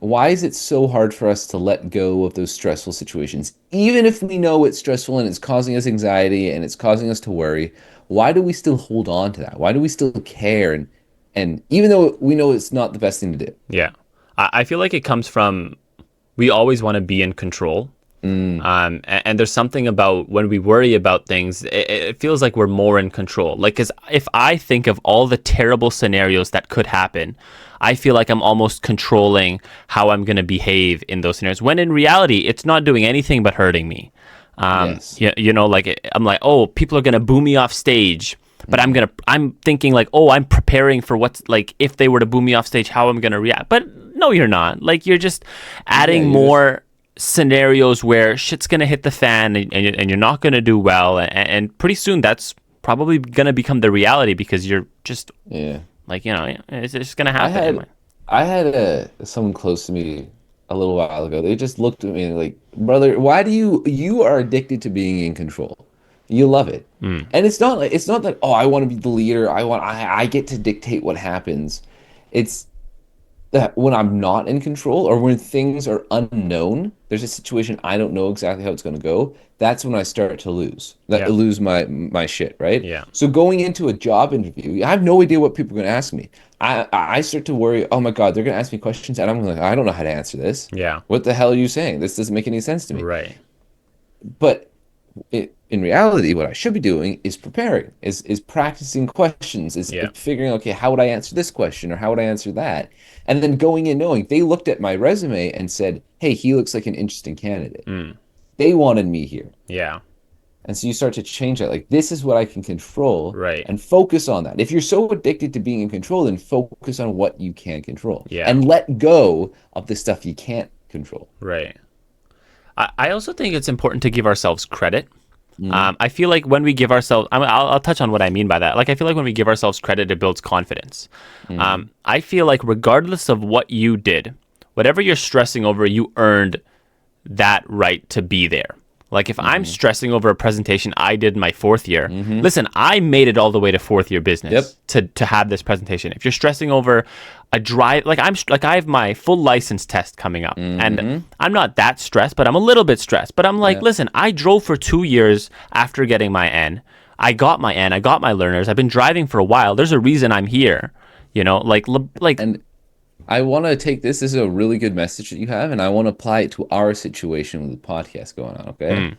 why is it so hard for us to let go of those stressful situations? Even if we know it's stressful and it's causing us anxiety and it's causing us to worry, why do we still hold on to that? Why do we still care? And even though we know it's not the best thing to do. Yeah. I feel like it comes from we always want to be in control. Mm, And there's something about when we worry about things, it feels like we're more in control. Like, because if I think of all the terrible scenarios that could happen, I feel like I'm almost controlling how I'm going to behave in those scenarios. When in reality, it's not doing anything but hurting me. yes. Like I'm like, oh, people are going to boo me off stage. But Mm, I'm thinking like, oh, I'm preparing for what's like, if they were to boo me off stage, how I'm going to react. But no, you're not. Like, you're just yeah, adding you're just more scenarios where shit's gonna hit the fan and you're not gonna do well, and pretty soon that's probably gonna become the reality because you're just yeah. like, it's just gonna I happen. had I had someone close to me a little while ago. They just looked at me like, brother, why do you are addicted to being in control? You love it. Mm, And it's not that, oh, I want to be the leader. I get to dictate what happens. It's that when I'm not in control or when things are unknown, there's a situation I don't know exactly how it's going to go. That's when I start to yeah, lose my shit, right? yeah, So going into a job interview, I have no idea what people are going to ask me. I start to worry, oh my God, they're going to ask me questions and I'm like, I don't know how to answer this. yeah, What the hell are you saying? This doesn't make any sense to me. right, But in reality, what I should be doing is preparing, is practicing questions, is yeah, figuring, okay, how would I answer this question or how would I answer that? And then going in knowing they looked at my resume and said, hey, he looks like an interesting candidate. mm, They wanted me here. yeah, And so you start to change that. Like, this is what I can control right, and focus on that. If you're so addicted to being in control, then focus on what you can control yeah, and let go of the stuff you can't control. right. I also think it's important to give ourselves credit. Mm, I feel like when we give ourselves, I'll touch on what I mean by that. Like, I feel like when we give ourselves credit, it builds confidence. mm, I feel like regardless of what you did, whatever you're stressing over, you earned that right to be there. Like, if I'm mm-hmm, stressing over a presentation I did in my fourth year, mm-hmm. listen, I made it all the way to fourth year Yep. business to have this presentation. If you're stressing over a drive, like I have my full license test coming up, and Mm-hmm. I'm not that stressed, but I'm a little bit stressed. But I'm like, Yeah. listen, I drove for 2 years after getting my N. I got my N. I got my learners. I've been driving for a while. There's a reason I'm here. Like And I want to take this. This is a really good message that you have, and I want to apply it to our situation with the podcast going on. Okay. mm,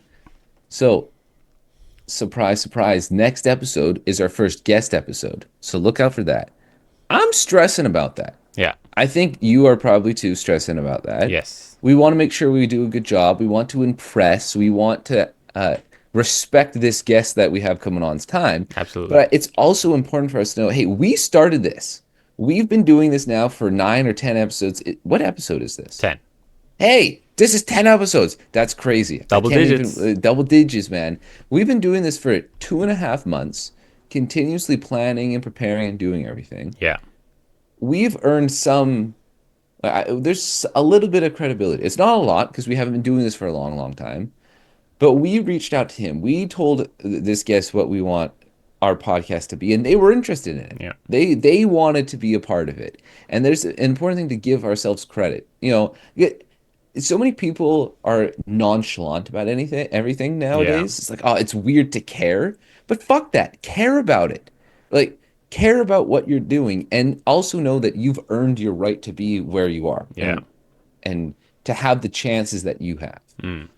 So, surprise, surprise. Next episode is our first guest episode. So, look out for that. I'm stressing about that. yeah, I think you are probably too stressing about that. yes, We want to make sure we do a good job. We want to impress. We want to respect this guest that we have coming on's time. absolutely. But it's also important for us to know, hey, we started this. We've been doing this now for 9 or 10 episodes. What episode is this? 10 Hey, this is 10 episodes. That's crazy. I double can't even digits. double digits, man. We've been doing this for 2.5 months, continuously planning and preparing and doing everything. Yeah, We've earned some, there's a little bit of credibility. It's not a lot because we haven't been doing this for a long, long time. But we reached out to him. We told this guest what we want our podcast to be, and they were interested in it. yeah, They wanted to be a part of it. And there's an important thing to give ourselves credit. So many people are nonchalant about everything yeah, nowadays. It's like, oh, it's weird to care, but fuck that. Care about it. Like, care about what you're doing, and also know that you've earned your right to be where you are, yeah. and to have the chances that you have. Mm.